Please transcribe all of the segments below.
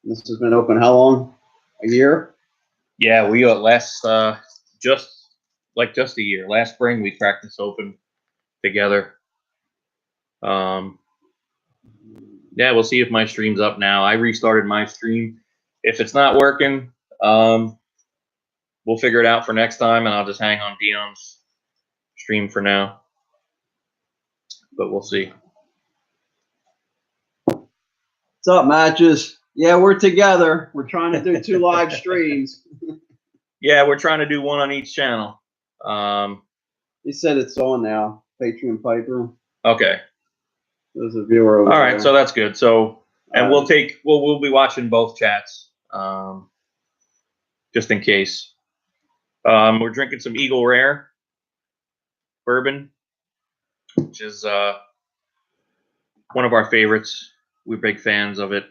This has been open how long? A year? Yeah, we just a year. Last spring we cracked this open together. Yeah, we'll see if my stream's up now. I restarted my stream. If it's not working, we'll figure it out for next time, and I'll just hang on Dion's stream for now. But we'll see. What's up, Matches? Yeah, we're together. We're trying to do 2 live streams. Yeah, we're trying to do one on each channel. He said it's on now. Patreon Piper. Okay. There's a viewer over All right, there. so that's good. So, and we'll be watching both chats, just in case. We're drinking some Eagle Rare bourbon, which is one of our favorites. We're big fans of it.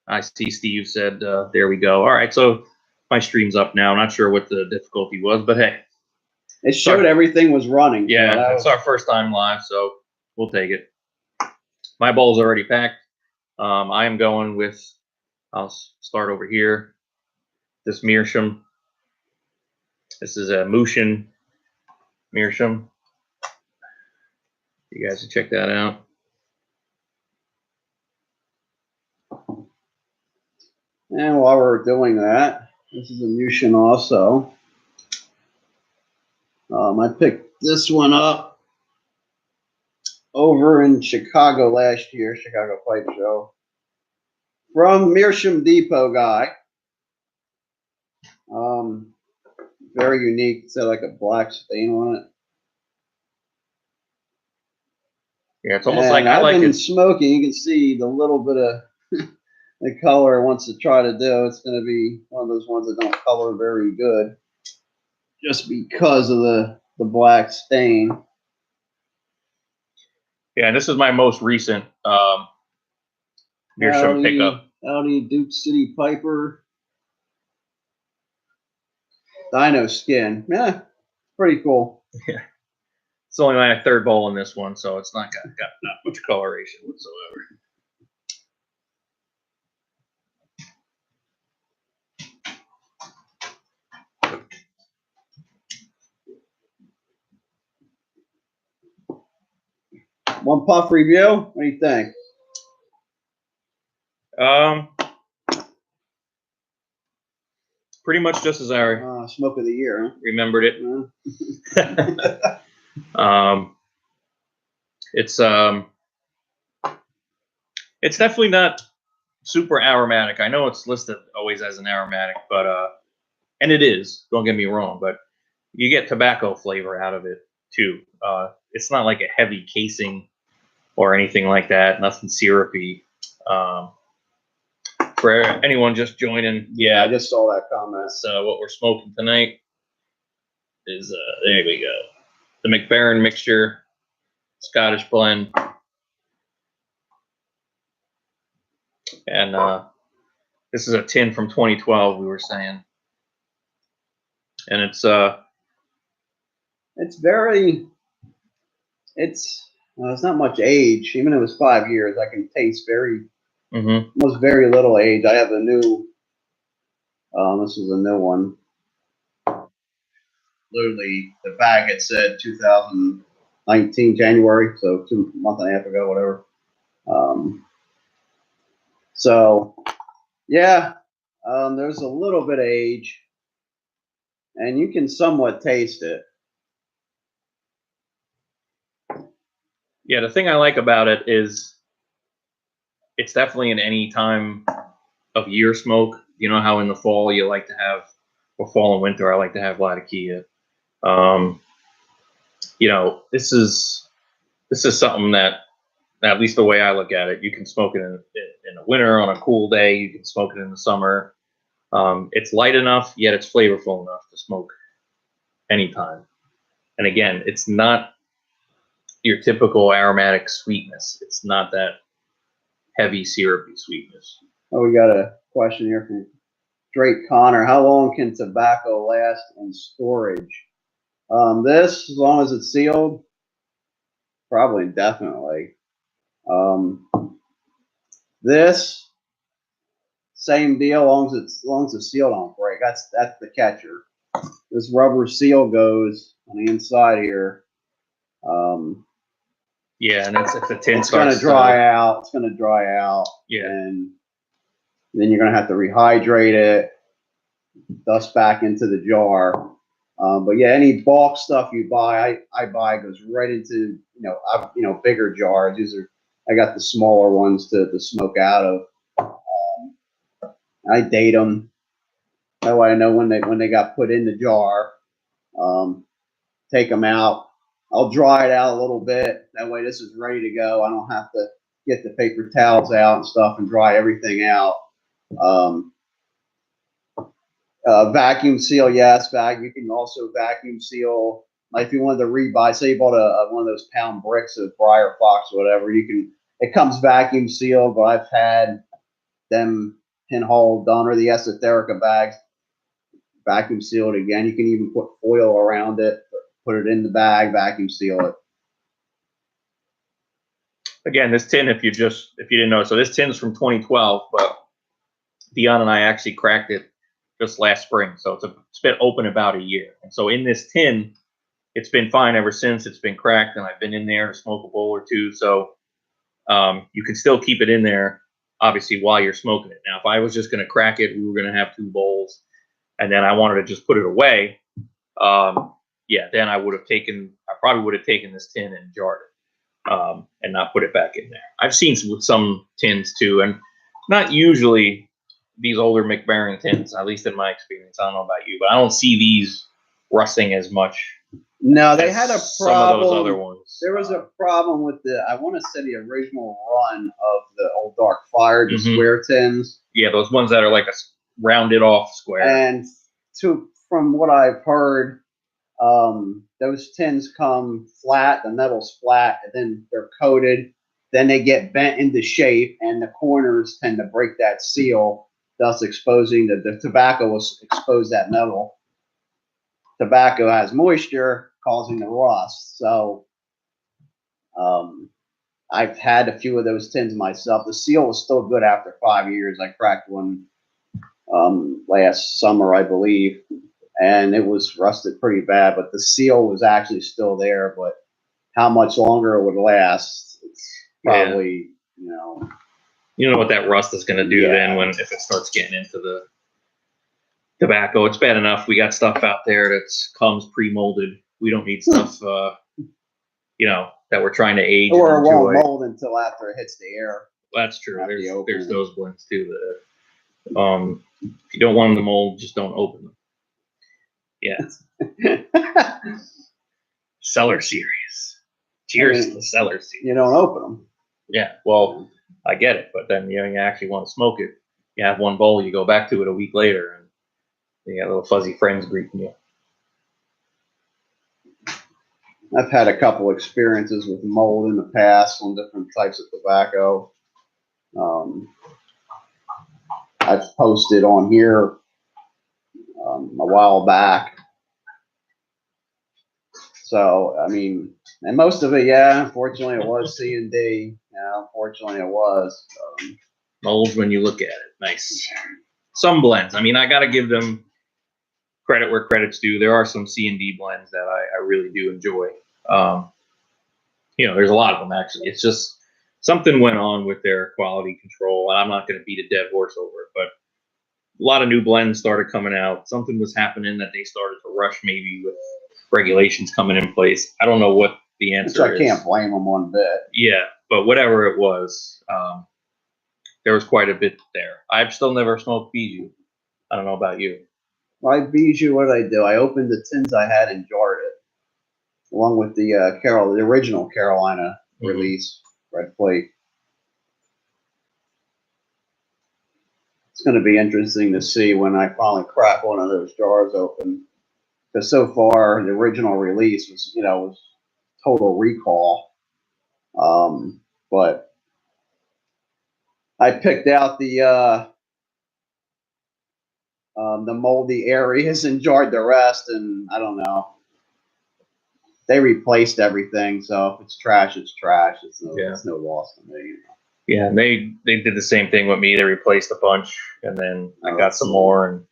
I see Steve said, there we go. All right, so my stream's up now. I'm not sure what the difficulty was, but hey. It showed everything was running. Yeah, so it's our first time live, so we'll take it. My bowl's already packed. I am going with, I'll start over here, this Meerschaum. This is a Mushin Meerschaum. You guys can check that out. And while we're doing that, this is a Mushin also. I picked this one up over in Chicago last year, Chicago Pipe Show, from Meerschaum Depot guy. Very unique. It's got like a black stain on it. Yeah, it's almost like I like I've been it. smoking. You can see the little bit of the color it wants to try to do. It's going to be one of those ones that don't color very good, just because of the black stain. Yeah, this is my most recent Meerschaum pickup. Audi Duke City Piper. Dino skin. Yeah, pretty cool. Yeah. It's only my third bowl in this one, so it's not got not much coloration whatsoever. One puff review. What do you think? Pretty much just as I smoke of the year. Huh? Remembered it. It's definitely not super aromatic. I know it's listed always as an aromatic, but and it is. Don't get me wrong, but you get tobacco flavor out of it too. It's not like a heavy casing or anything like that. Nothing syrupy. For anyone just joining, yeah, I just saw that comment. So what we're smoking tonight is there we go, the McBaron Mixture Scottish blend, and this is a tin from 2012. We were saying, and it's not much age. Even if it was 5 years, I can taste almost very little age. I have the new. This is a new one. Literally, the bag it said 2019 January, so 2 months and a half ago, whatever. So, yeah, there's a little bit of age, and you can somewhat taste it. Yeah, the thing I like about it is it's definitely an any time of year smoke. You know how in the fall you like to have, or fall and winter, I like to have Latakia. You know, this is something that, at least the way I look at it, you can smoke it in the winter on a cool day. You can smoke it in the summer. It's light enough, yet it's flavorful enough to smoke anytime. And again, it's not your typical aromatic sweetness. It's not that heavy syrupy sweetness. Oh, we got a question here from Drake Connor. How long can tobacco last in storage? This, as long as it's sealed, probably definitely. This, same deal. As long as the seal don't break. That's the catcher. This rubber seal goes on the inside here. Yeah, and if the tin It's going to starts dry out. It's going to dry out. Yeah. And then you're going to have to rehydrate it, dust back into the jar. But yeah, any bulk stuff you buy, I buy goes right into bigger jars. I got the smaller ones to smoke out of. I date them. That way I know when they got put in the jar. Take them out. I'll dry it out a little bit. That way this is ready to go. I don't have to get the paper towels out and stuff and dry everything out. Vacuum seal, yes. You can also vacuum seal. Like if you wanted to rebuy, say you bought one of those pound bricks of Briar Fox or whatever, it comes vacuum sealed, but I've had them pinhole done, or the esoterica bags vacuum sealed again. You can even put foil around it, put it in the bag, vacuum seal it. Again, this tin, if you didn't know, so this tin's from 2012, but Dion and I actually cracked it just last spring, so it's been open about a year. And so in this tin, it's been fine ever since. It's been cracked, and I've been in there to smoke a bowl or two. So you can still keep it in there, obviously, while you're smoking it. Now, if I was just going to crack it, we were going to have 2 bowls, and then I wanted to just put it away. Yeah, then I probably would have taken this tin and jarred it, and not put it back in there. I've seen some tins too, and not usually these older McBaron tins, at least in my experience. I don't know about you, but I don't see these rusting as much. No, they had a problem. Some of those other ones. There was a problem with I want to say the original run of the old Dark Fire, the square tins. Yeah, those ones that are like a rounded off square. And from what I've heard, those tins come flat, the metal's flat, and then they're coated. Then they get bent into shape, and the corners tend to break that seal, thus exposing the tobacco will expose that metal. Tobacco has moisture, causing the rust. So I've had a few of those tins myself. The seal was still good after 5 years. I cracked one last summer, I believe, and it was rusted pretty bad, but the seal was actually still there. But how much longer it would last, it's probably, You know what that rust is going to do then if it starts getting into the tobacco. It's bad enough we got stuff out there that comes pre-molded. We don't need stuff, that we're trying to age. Or it won't mold until after it hits the air. That's true. There's those blends too. If you don't want them to mold, just don't open them. Yeah. Cellar Series. Cheers to the Cellar Series. You don't open them. Yeah, well, I get it, but then you actually want to smoke it. You have one bowl, you go back to it a week later, and you got little fuzzy friends greeting you. I've had a couple experiences with mold in the past on different types of tobacco. I've posted on here a while back. So, I mean, and most of it, unfortunately it was C&D. Yeah, unfortunately it was. Mold when you look at it. Nice. Some blends. I mean, I got to give them credit where credit's due. There are some C&D blends that I really do enjoy. There's a lot of them, actually. It's just something went on with their quality control, and I'm not going to beat a dead horse over it, but a lot of new blends started coming out. Something was happening that they started to rush, maybe with regulations coming in place. I don't know what the answer is. I can't blame them one bit. Yeah, but whatever it was, there was quite a bit there. I've still never smoked Bijou. I don't know about you. Well, Bijou, what did I do? I opened the tins I had and jarred it, along with the the original Carolina release, Red Plate. It's going to be interesting to see when I finally crack one of those jars open. Because so far, the original release was total recall. But I picked out the moldy areas and jarred the rest, and I don't know. They replaced everything, so if it's trash, it's trash. It's no loss to me. Yeah, they did the same thing with me. They replaced a bunch, and then I Oh, got some more, and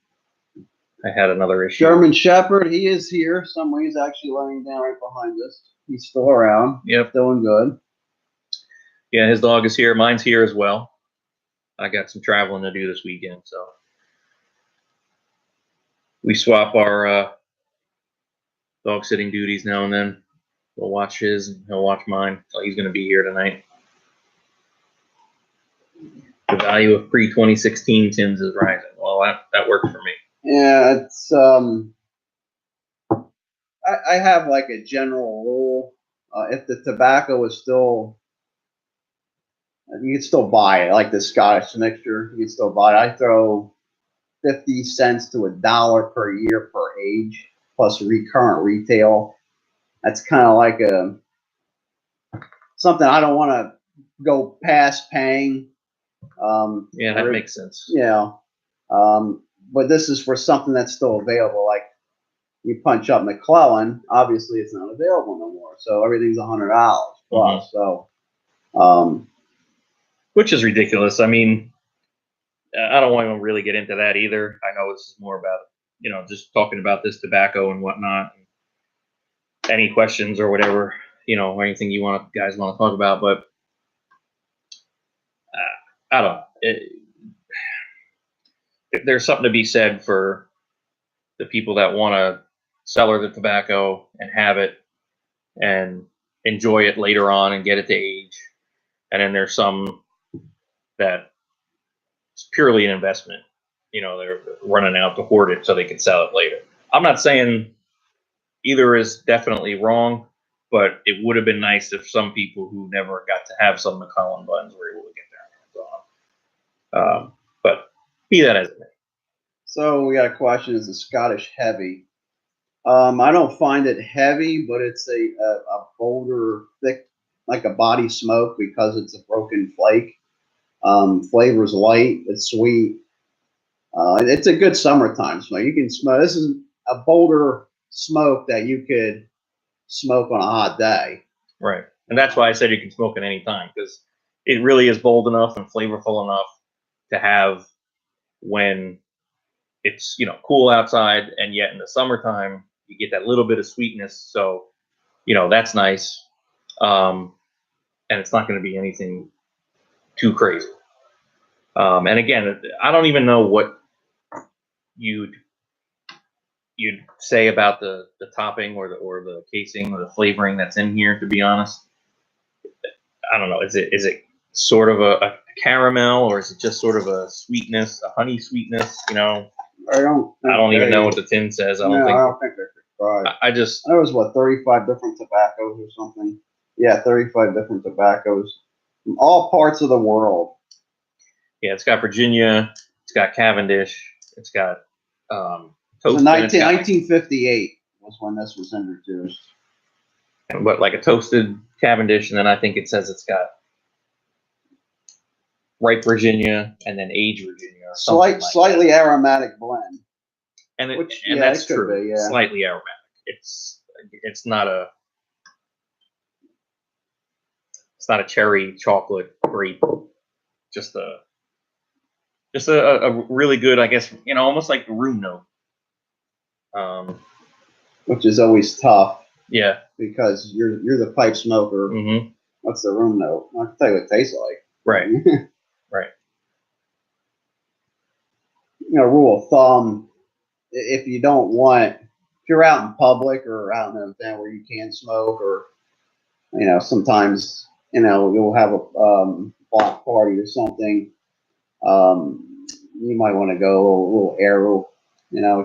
I had another issue. German Shepherd, he is here. Somewhere he's actually laying down right behind us. He's still around. Yep. Doing good. Yeah, his dog is here. Mine's here as well. I got some traveling to do this weekend, so we swap our dog sitting duties now and then. We'll watch his, and he'll watch mine. So he's going to be here tonight. The value of pre-2016 tins is rising. Well, that worked for me. Yeah, it's I have like a general rule. If the tobacco is still, you can still buy it, like the Scottish mixture. You can still buy it. I throw 50 cents to $1 per year per age, plus recurrent retail. That's kind of like something I don't want to go past paying. Yeah, that makes sense. Yeah. But this is for something that's still available. Like you punch up McClellan, obviously it's not available no more. So everything's $100 plus. So, which is ridiculous. I mean, I don't want to really get into that either. I know this is more about, just talking about this tobacco and whatnot. Any questions or whatever, or anything you guys want to talk about, but I don't know. There's something to be said for the people that want to cellar the tobacco and have it and enjoy it later on and get it to age. And then there's some that it's purely an investment. They're running out to hoard it so they can sell it later. I'm not saying either is definitely wrong, but it would have been nice if some people who never got to have some McClellan buns were able to get their hands on them. But be that as it may. So we got a question: is the Scottish heavy? I don't find it heavy, but it's a bolder, thick, like a body smoke because it's a broken flake. Flavor's light, it's sweet. It's a good summertime smoke. You can smoke. This is a bolder smoke that you could smoke on a hot day. Right, and that's why I said you can smoke at any time, because it really is bold enough and flavorful enough to have when it's cool outside, and yet in the summertime you get that little bit of sweetness. So that's nice, and it's not going to be anything too crazy. And again, I don't even know what you'd say about the topping or the casing or the flavoring that's in here. To be honest, I don't know. Is it sort of a caramel, or is it just sort of a sweetness, a honey sweetness? I don't even know what the tin says. I don't think they could try. I just. There was 35 different tobaccos or something. Yeah, 35 different tobaccos from all parts of the world. Yeah, it's got Virginia, it's got Cavendish, it's got toast. So 1958 was when this was introduced. But like a toasted Cavendish, and then I think it says it's got ripe Virginia and then aged Virginia. Or something slightly aromatic blend. And that's true. Be, yeah. Slightly aromatic. It's not a cherry chocolate grape. Just a really good, I guess, almost like a room note. Which is always tough. Yeah. Because you're the pipe smoker. Mm-hmm. What's the room note? I can tell you what it tastes like. Right. Right. Rule of thumb: if you don't want, if you're out in public or out in an event where you can smoke, or sometimes you'll have a block party or something. You might want to go a little aero,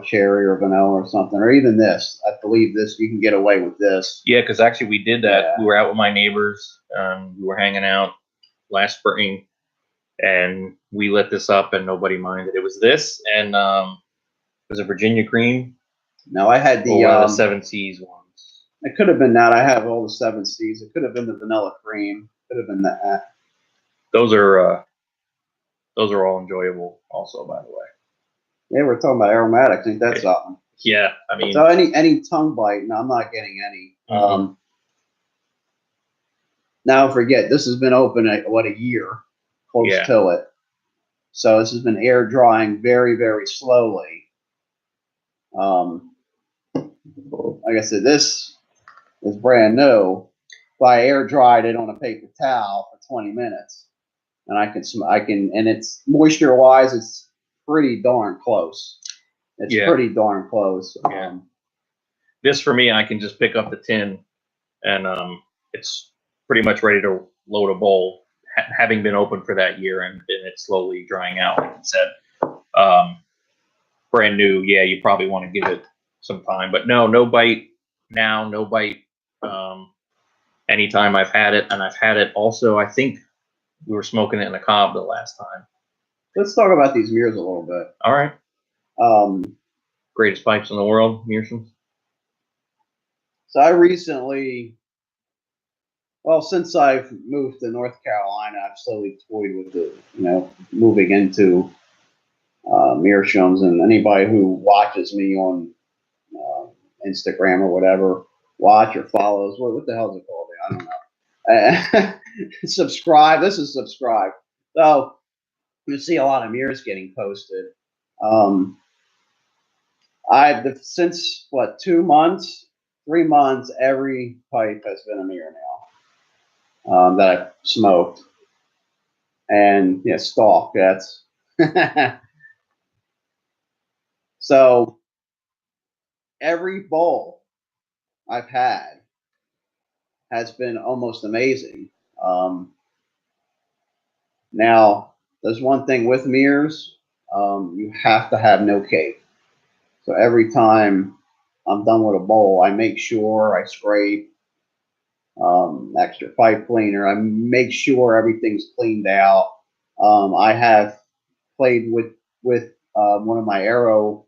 cherry or vanilla or something, or even this. I believe this, you can get away with this. Yeah, because actually we did that. Yeah. We were out with my neighbors. We were hanging out last spring, and we lit this up, and nobody minded. It was this, and it was a Virginia cream. No, I had one of the 7 Seas ones. It could have been that. I have all the 7 Seas. It could have been the vanilla cream. Could have been that. Those are all enjoyable, also, by the way. Yeah, we're talking about aromatics. Ain't that something? Yeah, I mean. So any tongue bite? No, I'm not getting any. Mm-hmm. Now forget, this has been open a year. close Yeah. to it. So this has been air drying very, very slowly. Like I said, this is brand new. But I air dried it on a paper towel for 20 minutes, and I can, and it's moisture wise, it's pretty darn close. It's pretty darn close. Yeah. This for me, I can just pick up the tin, and it's pretty much ready to load a bowl, having been open for that year, and it's slowly drying out. Like I said, brand new. Yeah, you probably want to give it some time, but no bite now, no bite. Anytime I've had it, and I've had it also. I think we were smoking it in the cob the last time. Let's talk about these mirrors a little bit. All right. Greatest pipes in the world, Mearsons. So I recently, well, since I've moved to North Carolina, I've slowly toyed with the, moving into meerschaums. And anybody who watches me on Instagram or whatever, watch or follows, what the hell is it called? I don't know. Subscribe. This is subscribe. So you see a lot of mirrors getting posted. Since what, 2 months, 3 months, every pipe has been a mirror now that I've smoked. And yeah, stalk. That's so every bowl I've had has been almost amazing. Now, there's one thing with mirrors, you have to have no cake. So every time I'm done with a bowl, I make sure I scrape extra pipe cleaner. I make sure everything's cleaned out. I have played with one of my arrow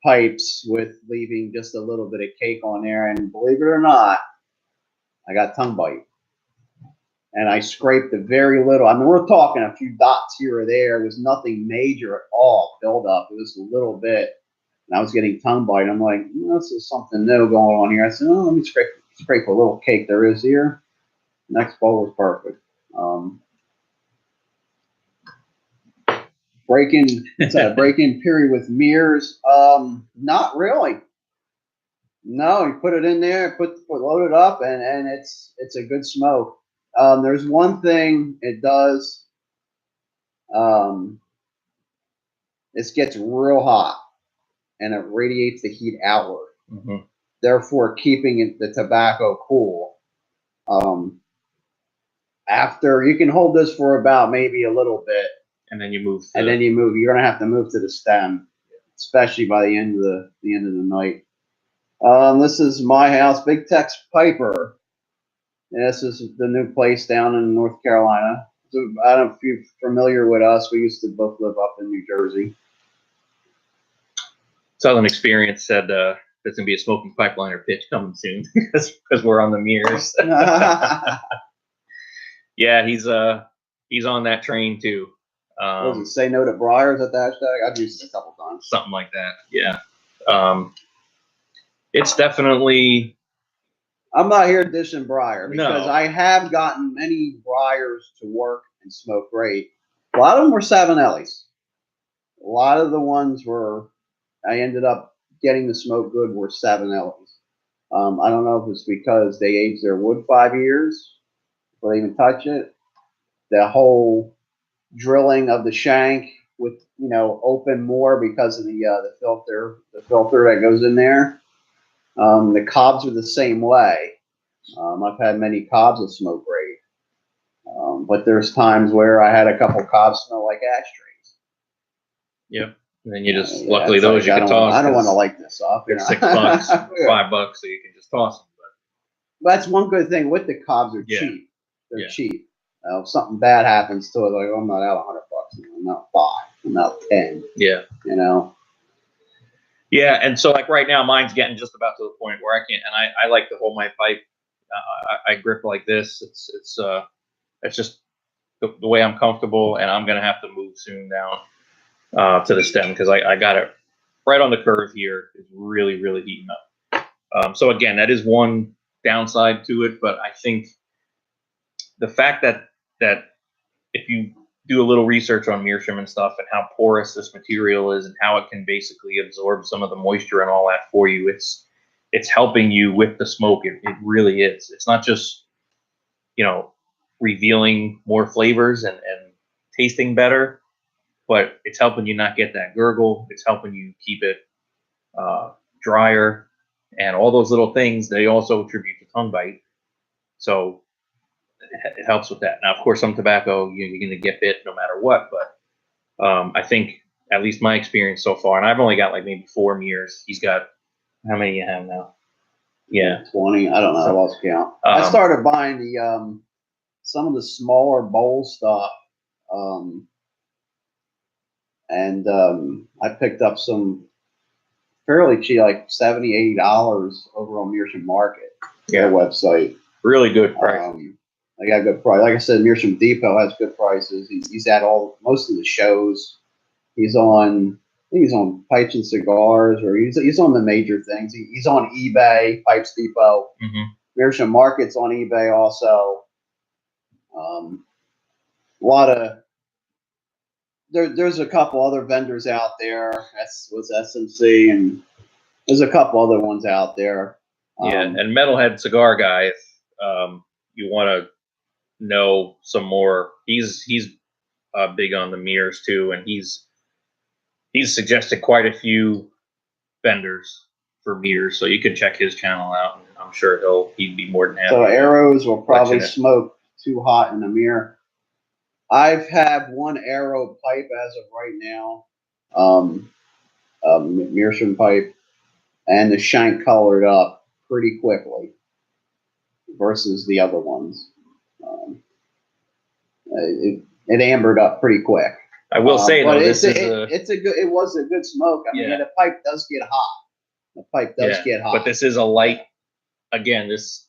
pipes with leaving just a little bit of cake on there, and believe it or not, I got tongue bite. And I scraped a very little. I mean, we're talking a few dots here or there. It was nothing major at all build up. It was a little bit. And I was getting tongue bite. I'm like, this is something new going on here. I said, let me scrape a little cake there is here. Next bowl was perfect. Break-in period with mirrors. Not really. No, you put it in there, load it up, and it's a good smoke. There's one thing it does. This gets real hot, and it radiates the heat outward, therefore keeping the tobacco cool. After you can hold this for about maybe a little bit, and then you move. You're gonna have to move to the stem, especially by the end of the night. This is my house, Big Tex Piper. This is the new place down in North Carolina. So I don't know if you're familiar with us. We used to both live up in New Jersey. Southern Experience said there's gonna be a smoking pipeliner pitch coming soon because we're on the mirrors. Yeah, he's on that train too. What does it say? No to Briars at the hashtag? I've used it a couple times. Something like that. Yeah. It's definitely. I'm not here dishing Briar because I have gotten many Briars to work and smoke great. A lot of them were Savinellis. A lot of the ones I ended up getting to smoke good were Savinellis. I don't know if it's because they aged their wood 5 years before they even touch it. The whole drilling of the shank with open more because of the filter that goes in there. The cobs are the same way. I've had many cobs that smoke great, but there's times where I had a couple cobs smell like ashtrays. Yep. And then you just luckily those you can toss. I don't want to light this up. They're $6, $5, so you can just toss them. But that's one good thing with the cobs. They're cheap. They're cheap. If something bad happens to it, like I'm not out $100. I'm not 5. I'm out 10. Yeah. Yeah, and so like right now, mine's getting just about to the point where I can't. And I like to hold my pipe. I grip like this. It's just the way I'm comfortable, and I'm gonna have to move soon down to the stem because I got it right on the curve here. It's really heating up. So again, that is one downside to it, but I think the fact that if you do a little research on meerschaum and stuff and how porous this material is and how it can basically absorb some of the moisture and all that for you, it's helping you with the smoke. It really is. It's not just, revealing more flavors and tasting better, but it's helping you not get that gurgle. It's helping you keep it drier, and all those little things, they also attribute to tongue bite. So it helps with that. Now, of course, some tobacco, you're going to get bit no matter what, but I think at least my experience so far, and I've only got like maybe 4 years. He's got, how many you have now? Yeah, 20. I don't know. I lost count. I started buying the some of the smaller bowl stuff, and I picked up some fairly cheap, like $70, $80 over on Meerschaum Market, their website. Really good price. I got a good price. Like I said, Meerschaum Depot has good prices. He's at most of the shows. He's on. I think he's on Pipes and Cigars, or he's on the major things. He's on eBay, Pipes Depot. Mm-hmm. Meerschaum Market's on eBay also. A lot of there's a couple other vendors out there. That's was SMC, and there's a couple other ones out there. And Metalhead Cigar Guy, if you want to know some more, he's big on the mirrors too, and he's suggested quite a few vendors for mirrors, so you can check his channel out, and I'm sure he'd be more than happy. So arrows will probably smoke too hot in the mirror. I've had one arrow pipe as of right now, Meerschaum pipe, and the shank colored up pretty quickly versus the other ones. It ambered up pretty quick. I will say though, it was a good smoke. I mean, the pipe does get hot. The pipe does get hot. But this is a light. Again, this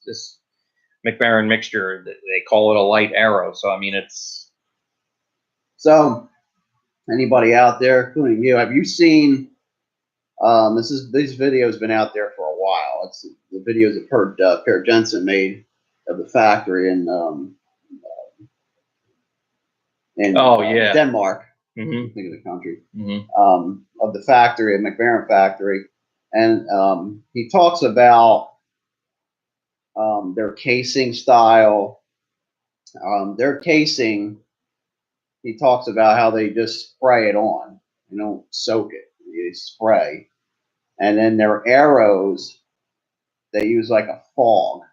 McBaron mixture, they call it a light arrow. So I mean, it's. So, anybody out there, including you, have you seen? This video has been out there for a while. It's the videos that Per Jensen made of the factory in Denmark. Mm-hmm. I think of the country. Mm-hmm. Of the factory, a McBaron factory, and he talks about their casing style. Their casing, he talks about how they just spray it on. You don't soak it. They spray. And then their arrows, they use like a fog.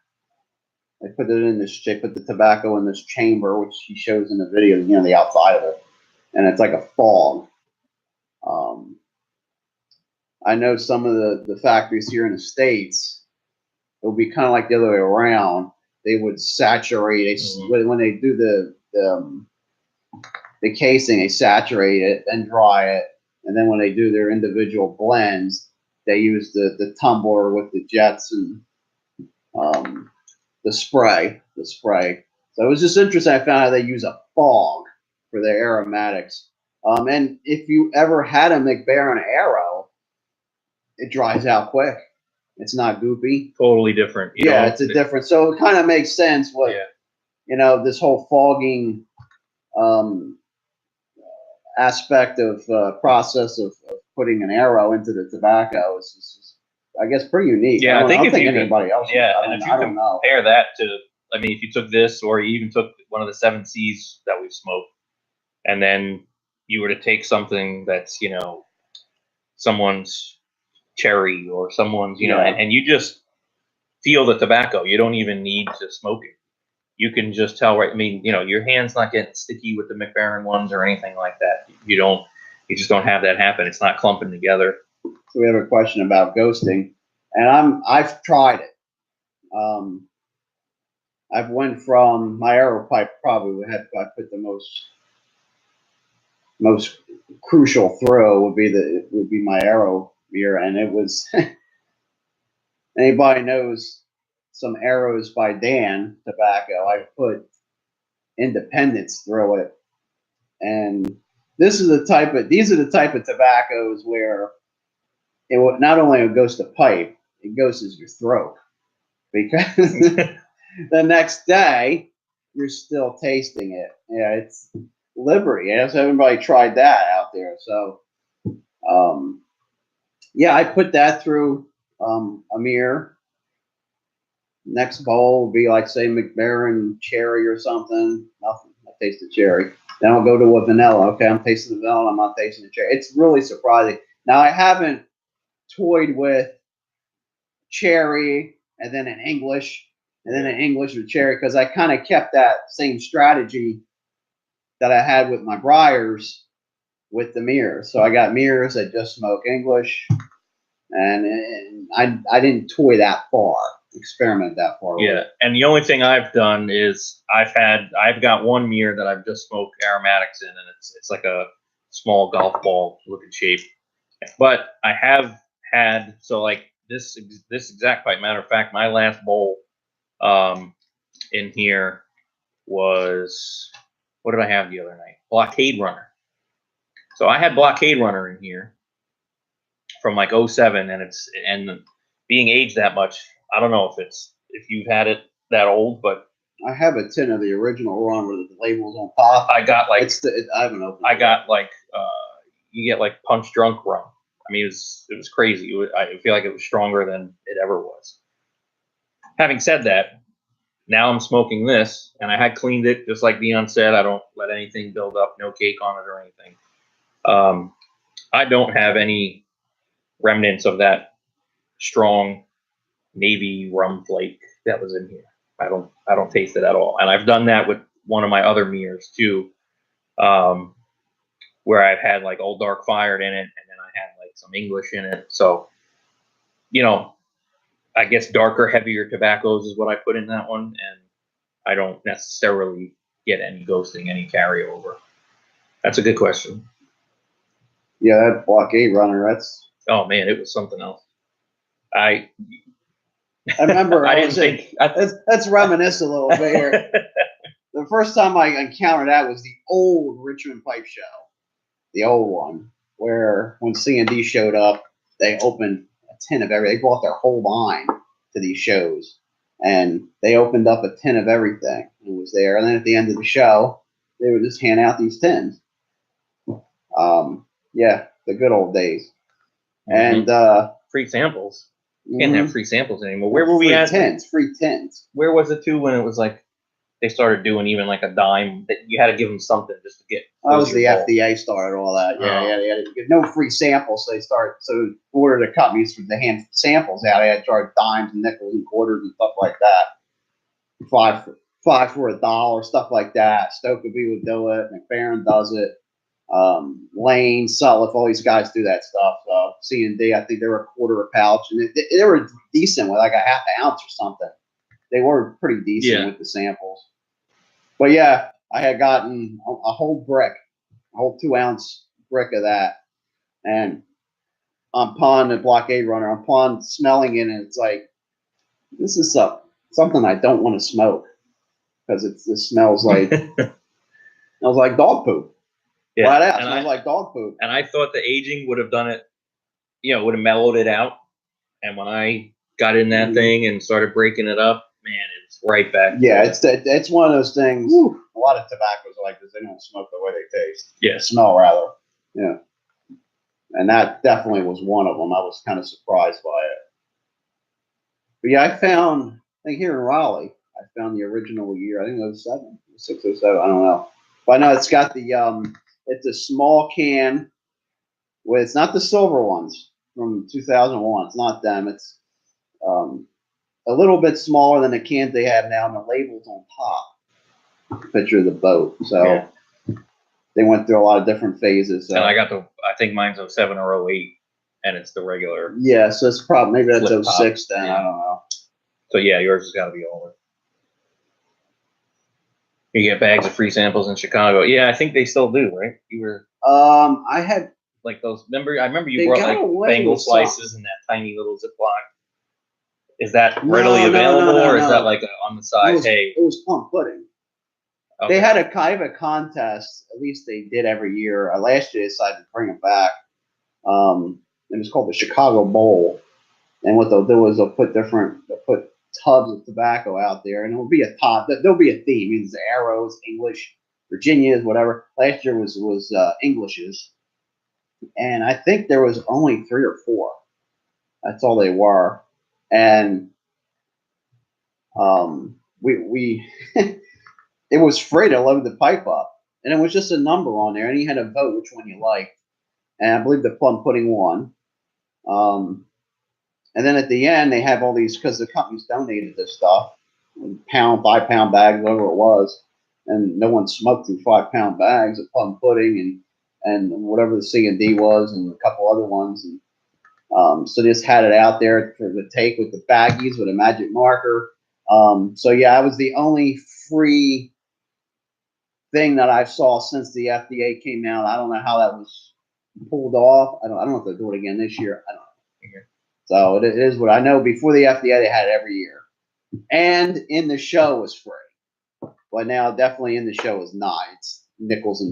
They put the tobacco in this chamber, which he shows in the video, the outside of it. And it's like a fog. I know some of the factories here in the States, it will be kind of like the other way around. They would saturate when they do the casing, they saturate it, then dry it, and then when they do their individual blends, they use the tumbler with the jets and the spray. So it was just interesting. I found out they use a fog for their aromatics. And if you ever had a McBaron arrow, it dries out quick. It's not goopy. Totally different. It's a different. So it kind of makes sense what this whole fogging aspect of process of putting an arrow into the tobacco is I guess pretty unique. Yeah, I think if anybody else. Yeah, and if you compare that to, I mean, if you took this, or you even took one of the 7Cs that we've smoked, and then you were to take something that's someone's cherry or someone's and you just feel the tobacco. You don't even need to smoke it. You can just tell, right? I mean, your hand's not getting sticky with the McBaron ones or anything like that. You just don't have that happen. It's not clumping together. So we have a question about ghosting, and I've tried it. I've went from my arrow pipe. Probably I put the most crucial throw would be my arrow mirror, and it was anybody knows some arrows by Dan tobacco. I put Independence through it, and these are the type of tobaccos where it would not only ghost the pipe, it ghosts your throat, because the next day you're still tasting it. Yeah, it's Liberty. Yes, everybody tried that out there. So, yeah, I put that through a mirror. Next bowl would be like, say, McBaron cherry or something. Nothing. I taste the cherry. Then I'll go to a vanilla. Okay, I'm tasting the vanilla. I'm not tasting the cherry. It's really surprising. Now, I haven't toyed with cherry and then an English and then an English with cherry because I kind of kept that same strategy that I had with my Briars with the mirrors. So I got mirrors that just smoke English, and I didn't toy that far, experiment that far. Yeah, and the only thing I've done is I've got one mirror that I've just smoked aromatics in, and it's like a small golf ball looking shape. But I have had like this exact pipe. Matter of fact, my last bowl in here was, what did I have the other night? Blockade Runner. So I had Blockade Runner in here from like '07, and being aged that much, I don't know if you've had it that old, but I have a tin of the original run where the label's on top. I got like I haven't opened. I got like you get like punch drunk rum. I mean, it was crazy. I feel like it was stronger than it ever was. Having said that, now I'm smoking this, and I had cleaned it just like Dion said. I don't let anything build up, no cake on it or anything. I don't have any remnants of that strong navy rum flake that was in here. I don't taste it at all. And I've done that with one of my other mirrors too, where I've had like Old Dark Fired in it, and then I had like some English in it. So, I guess darker, heavier tobaccos is what I put in that one, and I don't necessarily get any ghosting, any carryover. That's a good question. Yeah, that Blockade Runner. Oh man, it was something else. I remember. I didn't think. Let's reminisce a little bit here. The first time I encountered that was the old Richmond Pipe Show, the old one, where when C&D showed up, they opened a tin of everything. They brought their whole line to these shows, and they opened up a tin of everything and was there. And then at the end of the show, they would just hand out these tins. Yeah, the good old days. Mm-hmm. And free samples. Can't have free samples anymore. Where were we at? Free tins. Where was it too when it was like they started doing even like a dime that you had to give them something just to get? That was the FDA started all that. Yeah, they had to get no free samples. So they started. So in order to cut me through the hand samples out, they had to charge dimes and nickels and quarters and stuff like that. Five for $1, stuff like that. Stokeby would do it. McBaron does it. Lane, Sutliff, all these guys do that stuff. C&D, I think they were a quarter a pouch, and they were decent with like a half an ounce or something. They were pretty decent with the samples. But yeah, I had gotten a whole brick, a whole 2-ounce brick of that, and upon the Blockade Runner, upon smelling it, and it's like, this is something I don't want to smoke because it smells like dog poop. Yeah, right out. It smells like dog poop. And I thought the aging would have done it, would have mellowed it out. And when I got in that thing and started breaking it up, man, it's right back. Yeah, it's one of those things. Whew, a lot of tobaccos are like this. They don't smoke the way they taste. Yeah. Smell, rather. Yeah. And that definitely was one of them. I was kind of surprised by it. But yeah, I think here in Raleigh, I found the original year. I think it was 06, 07. I don't know. But I know it's got the, it's a small can with, it's not the silver ones from 2001. It's not them. It's a little bit smaller than the cans they have now, and the label's on top. Picture of the boat. So they went through a lot of different phases. And I think mine's 07 or 08, and it's the regular. Yeah, so it's probably, maybe that's 06 then. Yeah. I don't know. So yeah, yours has got to be older. You get bags of free samples in Chicago. Yeah, I think they still do, right? You were. I had like those. I remember you brought like Bengal slices in that tiny little Ziploc. Is that readily available, or is that like on the side? It was plum pudding. Okay. They had a kind of a contest. At least they did every year. Last year they decided to bring it back. It was called the Chicago Bowl, and what they'll do is they'll put tubs of tobacco out there, and it'll be there'll be a theme. There's arrows, English, Virginias, whatever. Last year was Englishes, and I think there was only 3 or 4. That's all they were, and we it was free to load the pipe up, and it was just a number on there, and you had to vote which one you liked. And I believe the plum pudding won. And then at the end, they have all these because the companies donated this stuff, pound, 5 pound bags, whatever it was, and no one smoked through 5 pound bags of plum pudding and whatever the C&D was, and a couple other ones. And so just had it out there for the take with the baggies with a magic marker. So yeah, I was the only free thing that I saw since the FDA came out. I don't know how that was pulled off. I don't know if they'll do it again this year. I don't know. So it is what I know. Before the FDA, they had it every year, and in the show was free. But now, definitely in the show is not. It's nickels and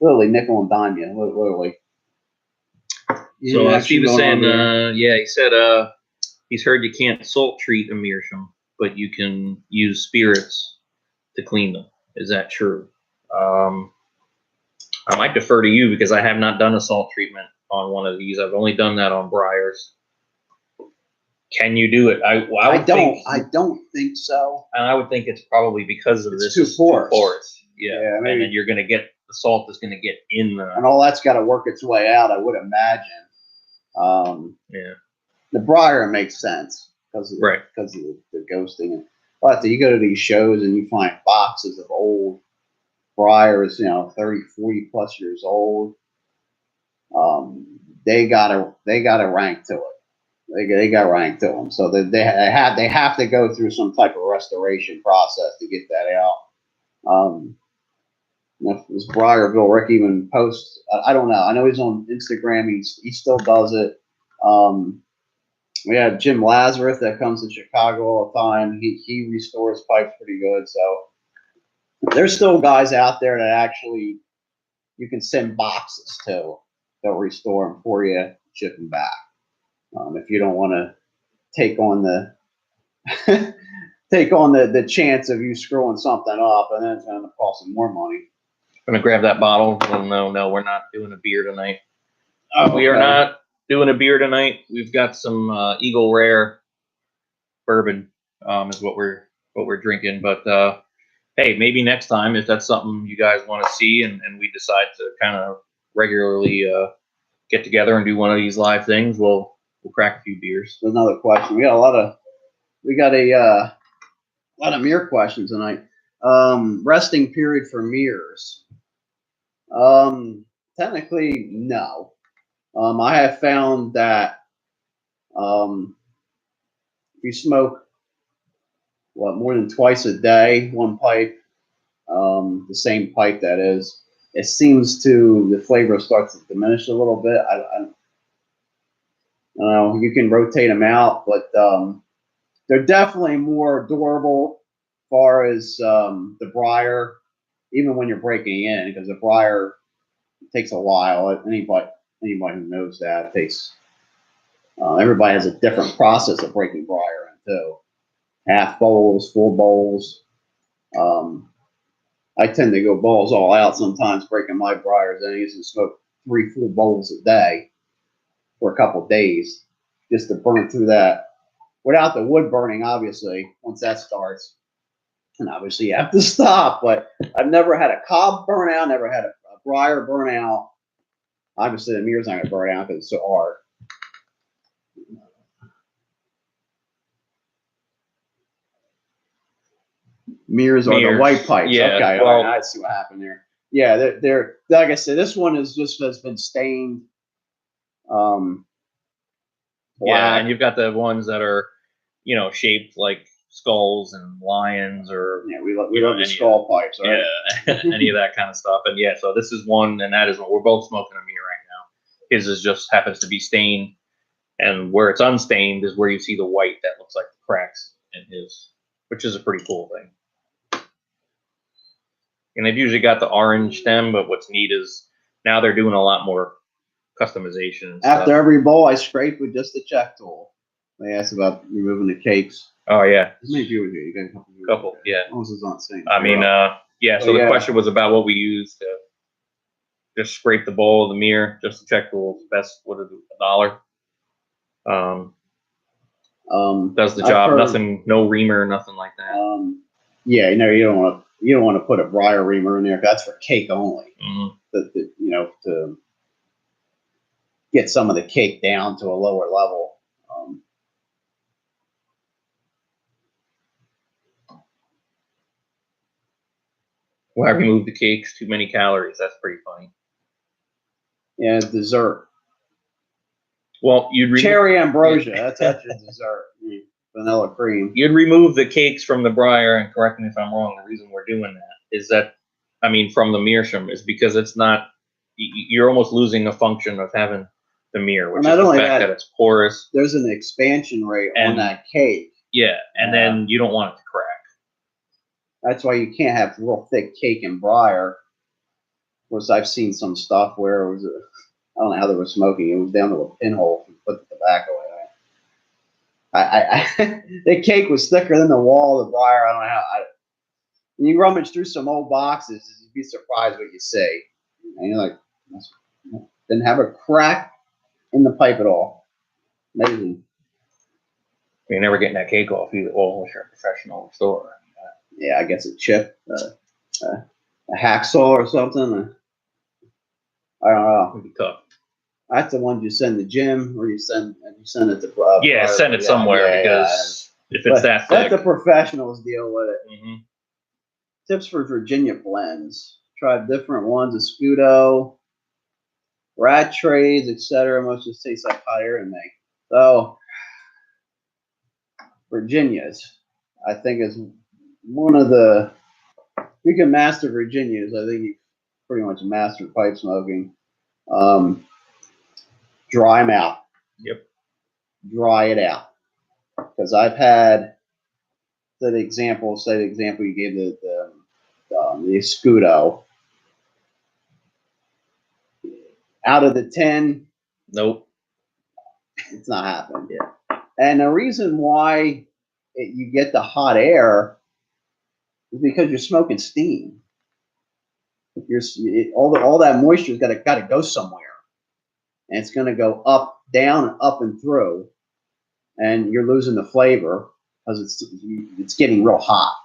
literally nickel and dime. You literally. So Steve was saying, yeah, he said he's heard you can't salt treat a meerschaum, but you can use spirits to clean them. Is that true? I might defer to you because I have not done a salt treatment on one of these. I've only done that on briars. Can you do it? I don't think so. And I would think it's probably because of it's this too porous. Yeah, and then you're going to get the salt is going to get in the, and all that's got to work its way out. I would imagine. Yeah. The briar makes sense because of the ghosting. But you go to these shows and you find boxes of old briars, 30, 40 plus years old. They got a rank to it. They got rank to them, so they have to go through some type of restoration process to get that out. This Briarville Rick even posts. I don't know. I know he's on Instagram. He still does it. We have Jim Lazarus that comes to Chicago all the time. He restores pipes pretty good. So there's still guys out there that actually you can send boxes to. They'll restore them for you, ship them back. If you don't want to take on the the chance of you screwing something up, and then it's going to cost them more money. I'm gonna grab that bottle. Oh, no, we're not doing a beer tonight. Oh, we are not doing a beer tonight. We've got some Eagle Rare bourbon, is what we're drinking. But hey, maybe next time if that's something you guys want to see, and we decide to kind of regularly get together and do one of these live things, we'll crack a few beers. There's another question. We got a lot of mirror questions tonight. Resting period for mirrors. Technically, no. I have found that if you smoke more than twice a day, one pipe, the same pipe that is, it seems the flavor starts to diminish a little bit. I don't know. You can rotate them out, but they're definitely more durable as far as the briar, even when you're breaking in, because the briar takes a while. Anybody who knows that, it takes. Everybody has a different process of breaking briar in too. Half bowls, full bowls. I tend to go balls all out sometimes breaking my briars, and I used to smoke 3 full bowls a day for a couple of days just to burn through that without the wood burning, obviously, once that starts. And obviously you have to stop, but I've never had a cob burn out, never had a briar burn out. Obviously the mirror's not going to burn out because it's so hard. Mirrors are the white pipes. Yeah, okay, well, all right, I see what happened there. Yeah, they're like I said, this one has been stained. Yeah, and you've got the ones that are, shaped like skulls and lions, or we love the skull pipes, right? Yeah, any of that kind of stuff. And yeah, so this is one, and that is what we're both smoking a mirror right now. His just happens to be stained, and where it's unstained is where you see the white that looks like the cracks in his, which is a pretty cool thing. And they've usually got the orange stem, but what's neat is now they're doing a lot more customization. After every bowl, I scrape with just the check tool. They asked about removing the cakes. Oh yeah. How many viewers here? You got a couple. Couple, yeah. Almost as not saying. I mean, Yeah. So So the yeah, question was about what we use to just scrape the bowl of the mirror just to check the best. What is it? $1. Does the I've job. heard, Nothing. No reamer. Nothing like that. yeah, you don't want to put a briar reamer in there. That's for cake only. Mm-hmm. To get some of the cake down to a lower level. Why remove the cakes? Too many calories. That's pretty funny. Yeah, dessert. Well, cherry ambrosia. That's your dessert. Vanilla cream. You'd remove the cakes from the briar, and correct me if I'm wrong. The reason we're doing that is that, I mean, from the meerschaum is because it's not. You're almost losing the function of having the mirror, which is the fact that it's porous. There's an expansion rate on that cake. Yeah, and then you don't want it to crack. That's why you can't have real thick cake and briar. Of course, I've seen some stuff where it was, I don't know how they were smoking. It was down to a pinhole and put the tobacco in it. The cake was thicker than the wall of the briar. I don't know how. When you rummage through some old boxes, you'd be surprised what you see. And you're like, didn't have a crack in the pipe at all. Amazing. You're never getting that cake off either. Well, if you're a professional store. Yeah, I guess a chip, a hacksaw or something. I don't know. It'd be tough. That's the one you send to Jim, or you send it to. Yeah, send it somewhere because if it's that thick, let the professionals deal with it. Mm-hmm. Tips for Virginia blends. Try different ones: Escudo, rat trades, etc. Most just taste like hot air to me. So Virginia's, I think, is one of the. You can master Virginia's. I think you pretty much mastered pipe smoking. Dry them out. Yep. Dry it out. Because I've had the example you gave, the Escudo. Out of the 10, nope, it's not happening yet. And the reason why you get the hot air is because you're smoking steam. All that moisture's got to go somewhere, and it's going to go up, down, up and through, and you're losing the flavor because it's getting real hot.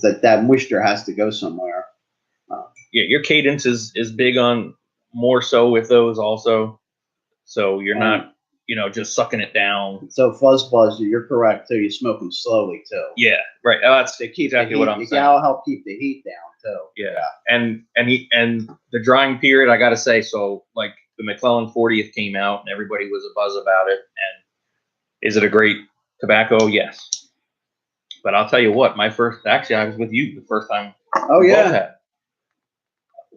That moisture has to go somewhere. Yeah, your cadence is big on more so with those also, so you're not just sucking it down. So fuzz buzz, you're correct too. You smoke them slowly too. Yeah, right. That's exactly what I'm saying. That'll help keep the heat down too. Yeah, and the drying period, I got to say, so like the McClellan 40th came out and everybody was a buzz about it. And is it a great tobacco? Yes. But I'll tell you what, I was with you the first time. Oh yeah.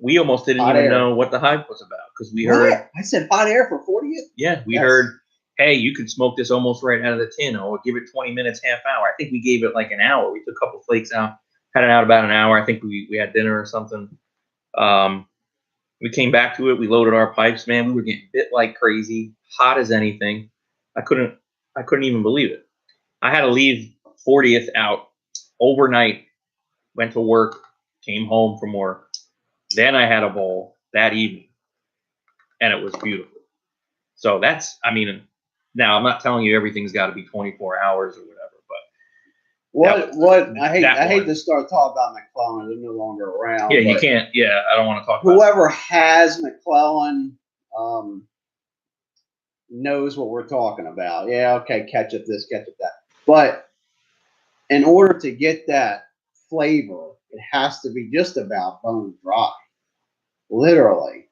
We almost didn't even know what the hype was about because we heard. I said hot air for 40th. Yeah, we heard. Hey, you could smoke this almost right out of the tin, or give it 20 minutes, half hour. I think we gave it like an hour. We took a couple flakes out, had it out about an hour. I think we had dinner or something. We came back to it. We loaded our pipes. Man, we were getting bit like crazy, hot as anything. I couldn't even believe it. I had to leave 40th out overnight. Went to work, came home from work. Then I had a bowl that evening, and it was beautiful. So that's, now I'm not telling you everything's got to be 24 hours or whatever, but I hate to start talking about McClellan. They're no longer around. Yeah, you can't. Yeah, I don't want to talk about whoever has McClellan knows what we're talking about. Yeah, okay, ketchup this, ketchup that. But in order to get that flavor, it has to be just about bone dry, literally,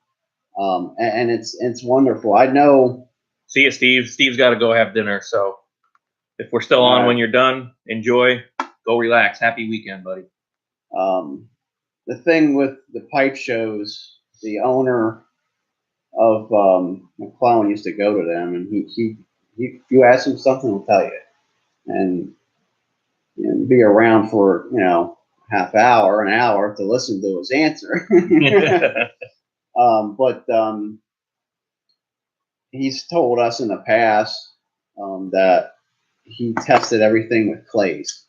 and it's wonderful. I know. See you, Steve. Steve's got to go have dinner. So if we're still on when you're done, enjoy. Go relax. Happy weekend, buddy. The thing with the pipe shows, the owner of McClellan used to go to them, and he you ask him something, he'll tell you, and be around for half hour, an hour to listen to his answer. But he's told us in the past that he tested everything with clays.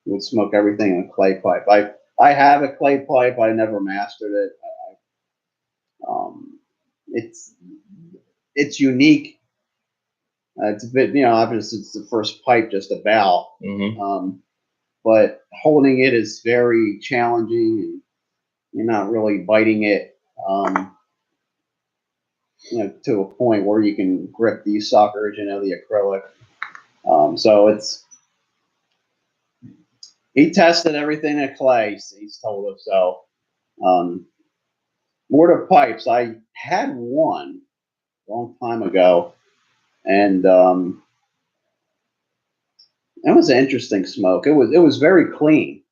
He would smoke everything in a clay pipe. I have a clay pipe. I never mastered it. Um, it's it's unique. It's a bit, obviously it's the first pipe just about. Mm-hmm. But holding it is very challenging, and you're not really biting it, to a point where you can grip these suckers, the acrylic. So he tested everything at clay. He's told us so. Mortar pipes. I had one a long time ago, and it was an interesting smoke. It was very clean.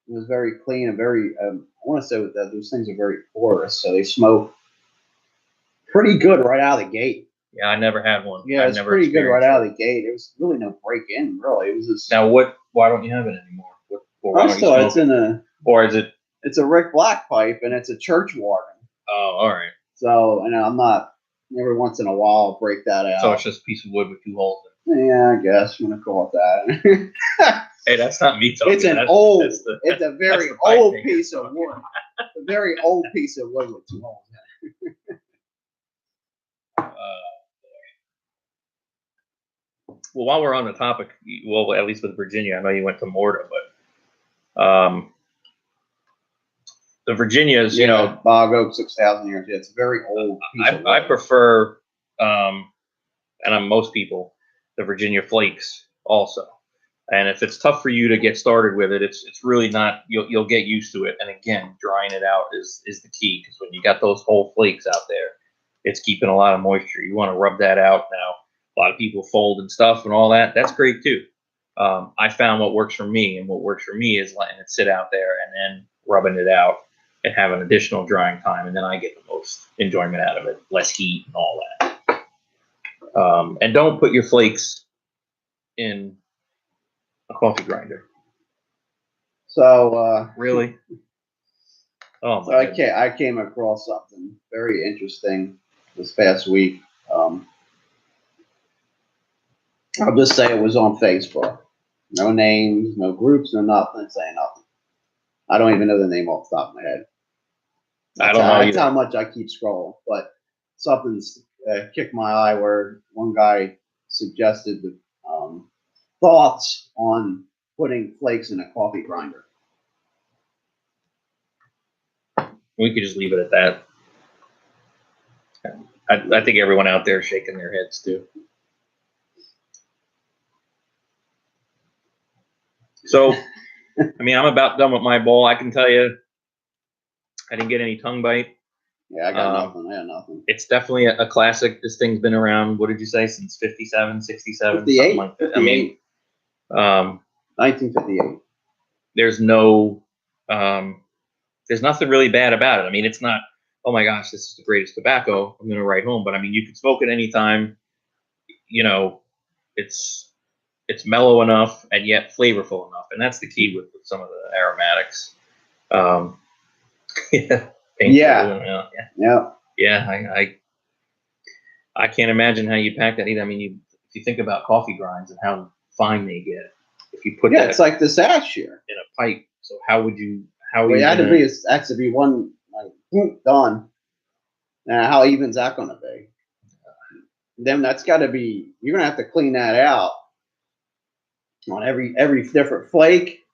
It was very clean and very. I want to say that those things are very porous, so they smoke pretty good right out of the gate. Yeah, I never had one. Yeah, it's pretty good right out of the gate. It was really no break in, really. It was just. Now, why don't you have it anymore? Why don't you Also, smoke or is it? It's a Rick Black pipe, and it's a church warden. Oh, all right. So, I'm not. Every once in a while, I'll break that out. So it's just a piece of wood with 2 holes in it. Yeah, I guess I'm gonna call it that. Hey, that's not me talking. It's an old. It's a very old piece of wood. A very old piece of wood with 2 holes in it. Well, while we're on the topic, well, at least with Virginia, I know you went to Morta, but the Virginias, Bog Oak 6,000 years. Yeah, it's a very old piece of wood. I prefer, and I'm most people, the Virginia Flakes also. And if it's tough for you to get started with it, it's really not. You'll get used to it. And again, drying it out is the key, because when you got those whole flakes out there, it's keeping a lot of moisture. You want to rub that out. Now, a lot of people fold and stuff and all that. That's great too. I found what works for me, and what works for me is letting it sit out there and then rubbing it out and having additional drying time, and then I get the most enjoyment out of it. Less heat and all that. And don't put your flakes in a coffee grinder. So really? Oh my! So I came across something very interesting this past week. I'll just say it was on Facebook. No names, no groups, no nothing. Saying nothing. I don't even know the name off the top of my head. I don't know. That's how much I keep scrolling. But something's kicked my eye where one guy suggested the thoughts on putting flakes in a coffee grinder. We could just leave it at that. I think everyone out there is shaking their heads too. So, I mean, I'm about done with my bowl. I can tell you, I didn't get any tongue bite. Yeah, I got nothing. I had nothing. It's definitely a classic. This thing's been around, what did you say, since 57, 67? 58? Something like that. 58. I mean, 1958. There's nothing really bad about it. I mean, it's not, oh my gosh, this is the greatest tobacco I'm going to write home. But I mean, you can smoke it anytime. It's mellow enough and yet flavorful enough, and that's the key with some of the aromatics. I can't imagine how you pack that either. I mean, if you think about coffee grinds and how fine they get, if you put it's like this ash here in a pipe. So how would you? It has to be one like done. Now, how even's that going to be? Then that's got to be. You're going to have to clean that out on every different flake,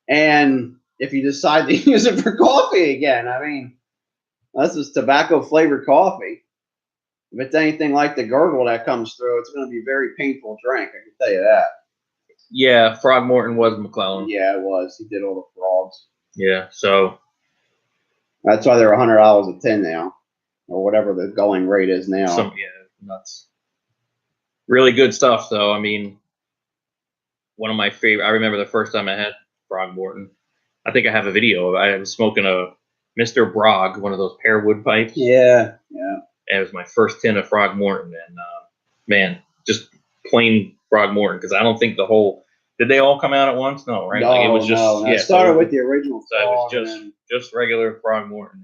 and if you decide to use it for coffee again, I mean, this is tobacco flavored coffee. If it's anything like the gurgle that comes through, it's going to be a very painful drink. I can tell you that. Yeah, Throgmorton was McClellan. Yeah, it was. He did all the frogs. Yeah, so that's why they're $100 a tin now, or whatever the going rate is now. Nuts. Really good stuff, though. I mean, one of my favorite. I remember the first time I had Throgmorton. I think I have a video. I was smoking a Mr. Brog, one of those pear wood pipes. Yeah. And it was my first tin of Throgmorton, and man, just plain Throgmorton, because I don't think the whole. Did they all come out at once? No, right? No, like it was just. No. It started with the original. So it was just regular Throgmorton.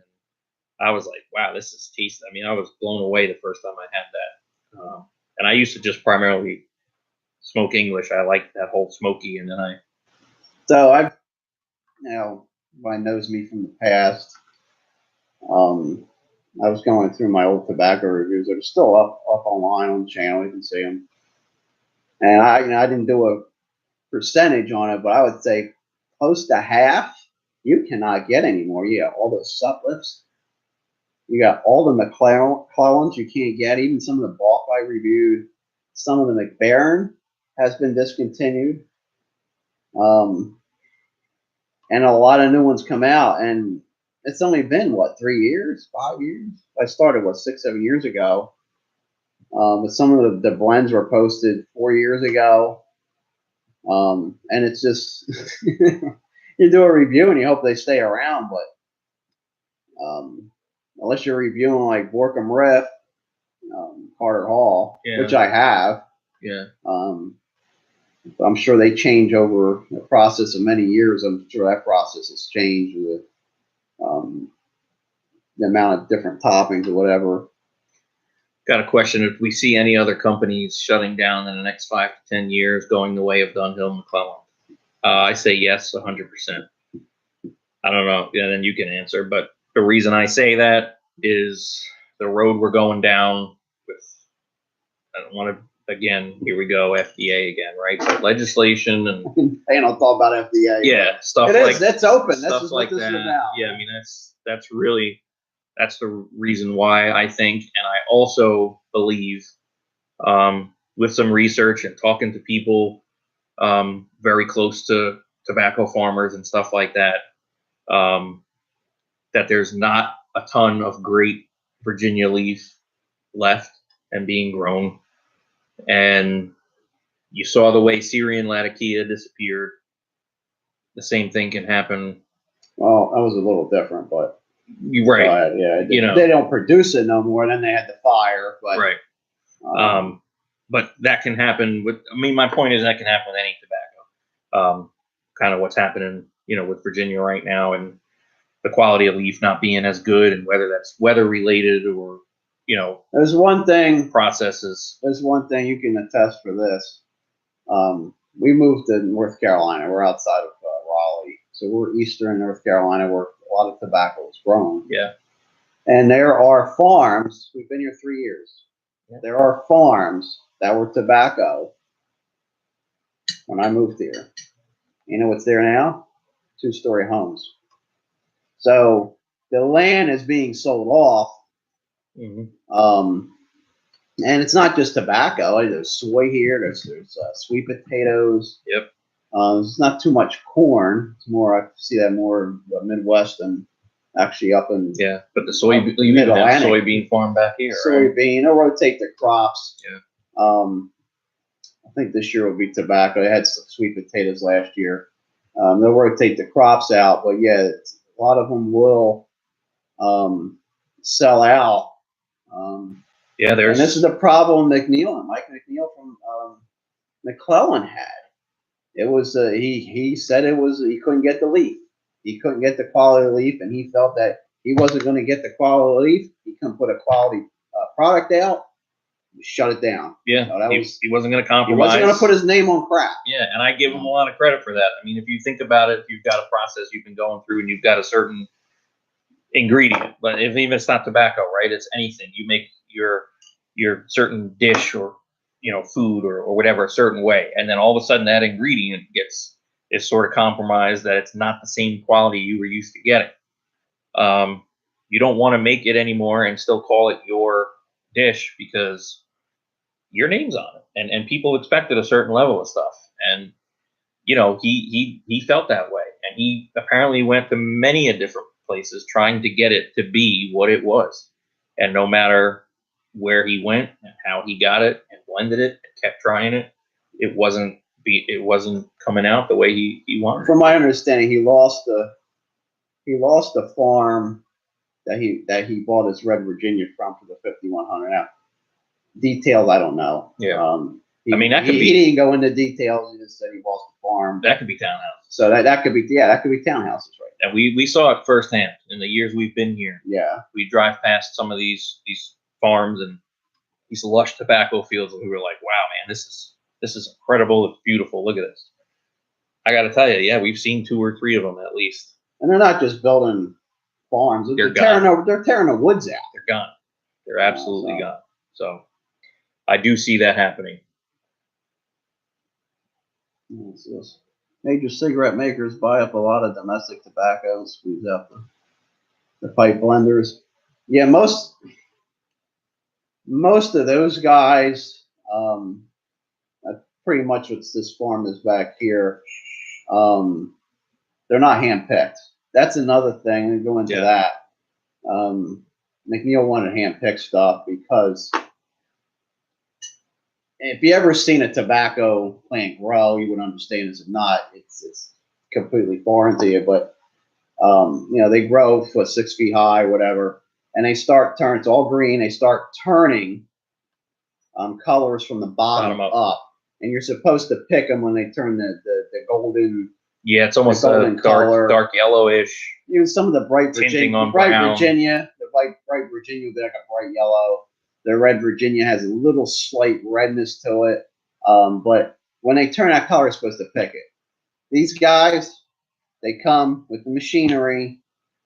I was like, wow, this is tasty. I mean, I was blown away the first time I had that. And I used to just primarily smoke English. I liked that whole smoky, and then So Everybody knows me from the past. I was going through my old tobacco reviews. They're still up online on the channel. You can see them. And I didn't do a percentage on it, but I would say close to half you cannot get anymore. You got all those suplifts. You got all the McClellans you can't get. Even some of the bulk I reviewed. Some of the McBaron has been discontinued. And a lot of new ones come out. And it's only been, what, 3 years, 5 years? I started, 6, 7 years ago. But some of the blends were posted 4 years ago. And it's just, you do a review and you hope they stay around. But unless you're reviewing like Borkham Riff, Carter Hall, which I have. Yeah. I'm sure they change over the process of many years. I'm sure that process has changed with the amount of different toppings or whatever. Got a question. If we see any other companies shutting down in the next 5 to 10 years going the way of Dunhill McClellan, I say yes, 100%. I don't know. Yeah, then you can answer. But the reason I say that is the road we're going down with, I don't want to, again, here we go, FDA again, right? So legislation and I'll talk about FDA. Yeah, stuff it like is. That's open. Stuff This is like what this that. is about. Yeah, I mean that's really the reason why I think, and I also believe, with some research and talking to people very close to tobacco farmers and stuff like that, that there's not a ton of great Virginia leaf left and being grown. And you saw the way Syrian Latakia disappeared. The same thing can happen. Well, that was a little different, but you're right. Yeah, they don't produce it no more. Then they had the fire, but right. But that can happen with. I mean, my point is that can happen with any tobacco. Kind of what's happening, with Virginia right now, and the quality of leaf not being as good, and whether that's weather related or, there's one thing. Processes. There's one thing you can attest for this. We moved to North Carolina. We're outside of Raleigh, so we're eastern North Carolina, where a lot of tobacco is grown. Yeah. And there are farms. We've been here 3 years. Yeah. There are farms that were tobacco when I moved here. You know what's there now? 2-story homes. So the land is being sold off. Mm-hmm. And it's not just tobacco. There's soy here. There's sweet potatoes. Yep. There's not too much corn. It's more, I see that more in the Midwest and actually up in but the soybean farm back here. Soybean, right? They'll rotate the crops. Yeah. I think this year will be tobacco. They had some sweet potatoes last year. They'll rotate the crops out, but yeah, a lot of them will sell out. And this is the problem Mike McNeil from McClellan had. It was he said it was he couldn't get the leaf. He couldn't get the quality of leaf, and he felt that he wasn't going to get the quality of leaf. He couldn't put a quality product out. Shut it down. Yeah, he wasn't going to compromise. He wasn't going to put his name on crap. Yeah, and I give him a lot of credit for that. I mean, if you think about it, if you've got a process you've been going through and you've got a certain ingredient, but even it's not tobacco, right? It's anything. You make your certain dish or food or whatever a certain way, and then all of a sudden that ingredient is sort of compromised, that it's not the same quality you were used to getting. You don't want to make it anymore and still call it your dish because your name's on it, and people expected a certain level of stuff, and he felt that way, and he apparently went to many different places trying to get it to be what it was, and no matter where he went and how he got it and blended it and kept trying it, it wasn't coming out the way he wanted. From my understanding, he lost the farm that he bought his Red Virginia from for the 5100. Now, details I don't know. Yeah. He didn't go into details. He just said he lost the farm. That could be townhouses. So that could be townhouses, right? And we saw it firsthand in the years we've been here. Yeah. We drive past some of these farms and these lush tobacco fields, and we were like, wow, man, this is incredible. It's beautiful. Look at this. I got to tell you, yeah, we've seen 2 or 3 of them at least. And they're not just building farms. They're tearing the woods out. They're gone. They're absolutely gone. So I do see that happening. Major cigarette makers buy up a lot of domestic tobacco and squeeze out the pipe blenders. Yeah, most of those guys, pretty much what's this farm is back here, they're not hand-picked. That's another thing. We go into that. McNeil wanted hand-picked stuff because if you ever seen a tobacco plant grow, you would understand it's not. It's completely foreign to you. But they grow for 6 feet high, whatever, and they start turning. It's all green. They start turning colors from the bottom up, and you're supposed to pick them when they turn the golden. Yeah, it's almost a dark yellowish. Even some of the bright Virginia, the bright Virginia would be like a bright yellow. The red Virginia has a little slight redness to it. But when they turn that color, it's supposed to pick it. These guys, they come with the machinery.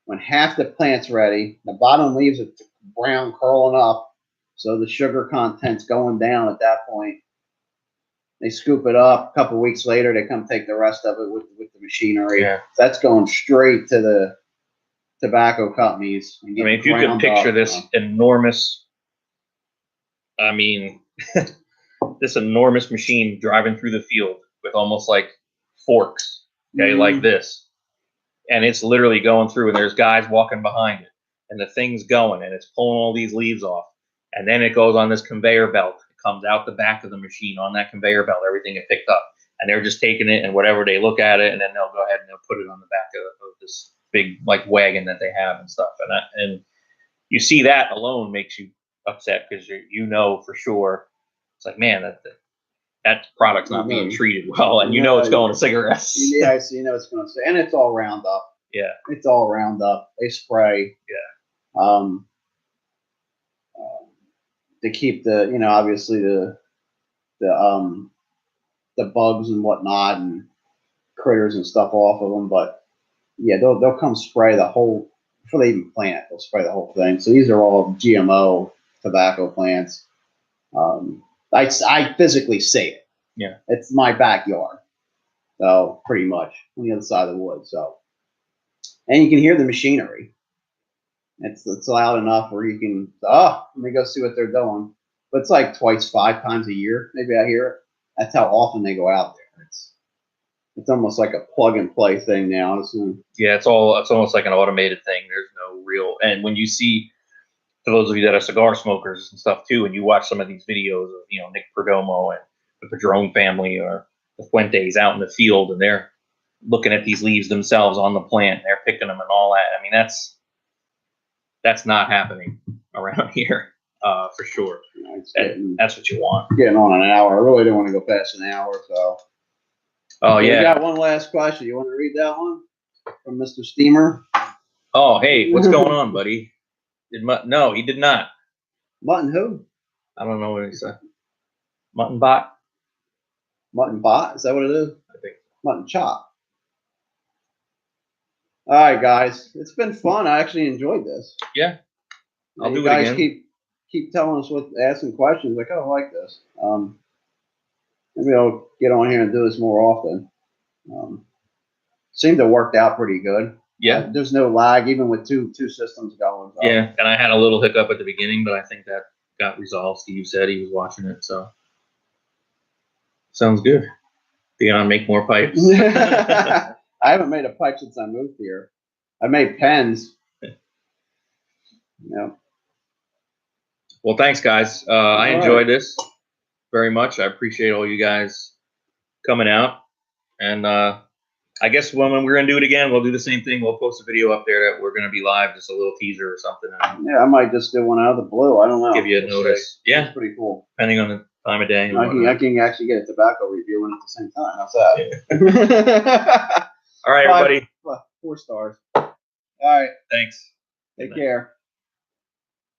When half the plant's ready, the bottom leaves are brown, curling up, so the sugar content's going down at that point. They scoop it up. A couple of weeks later, they come take the rest of it with the machinery. Yeah. That's going straight to the tobacco companies. I mean, if you could picture this enormous, this enormous machine driving through the field with almost like forks, like this. And it's literally going through, and there's guys walking behind it. And the thing's going, and it's pulling all these leaves off. And then it goes on this conveyor belt. Comes out the back of the machine on that conveyor belt, everything is picked up, and they're just taking it and whatever, they look at it, and then they'll go ahead and they'll put it on the back of this big like wagon that they have and stuff. And you see that alone makes you upset because for sure it's like, man, that product's not being treated well, and it's going to cigarettes. Yeah, it's going to say, and it's all Roundup. Yeah, it's all Roundup. They spray. Yeah. To keep the obviously the bugs and whatnot and critters and stuff off of them, but yeah, they'll come spray the whole before they even plant. They'll spray the whole thing. So these are all GMO tobacco plants. I physically see it. Yeah, it's my backyard, so pretty much on the other side of the woods. So, and you can hear the machinery. It's loud enough where you can, let me go see what they're doing. But it's like 5 times a year, maybe I hear it. That's how often they go out there. It's almost like a plug and play thing now. Yeah, it's almost like an automated thing. There's no real, and when you see, for those of you that are cigar smokers and stuff too, and you watch some of these videos of Nick Perdomo and the Padron family or the Fuentes out in the field, and they're looking at these leaves themselves on the plant, and they're picking them and all that. I mean, that's not happening around here, for sure. That's what you want. Getting on an hour. I really don't want to go past an hour, so. Oh, yeah. We got one last question. You want to read that one from Mr. Steamer? Oh, hey, what's going on, buddy? No, he did not. Mutton who? I don't know what he said. Mutton bot? Mutton bot? Is that what it is? I think. Mutton chop. All right, guys. It's been fun. I actually enjoyed this. Yeah. I'll do it again. You guys keep telling us asking questions. Like, oh, I like this. Maybe I'll get on here and do this more often. Seemed to work out pretty good. Yeah. There's no lag, even with two systems going. So. Yeah, and I had a little hiccup at the beginning, but I think that got resolved. Steve said he was watching it, so. Sounds good. Dion, make more pipes. I haven't made a pipe since I moved here. I made pens. Yeah. Well, thanks, guys. I enjoyed this very much. I appreciate all you guys coming out. And I guess when we're going to do it again, we'll do the same thing. We'll post a video up there that we're going to be live, just a little teaser or something. Yeah, I might just do one out of the blue. I don't know. Give you a notice. Yeah. That's pretty cool. Depending on the time of day. I can actually get a tobacco review in at the same time. How's that? All right, everybody. 4 stars. All right. Thanks. Take care.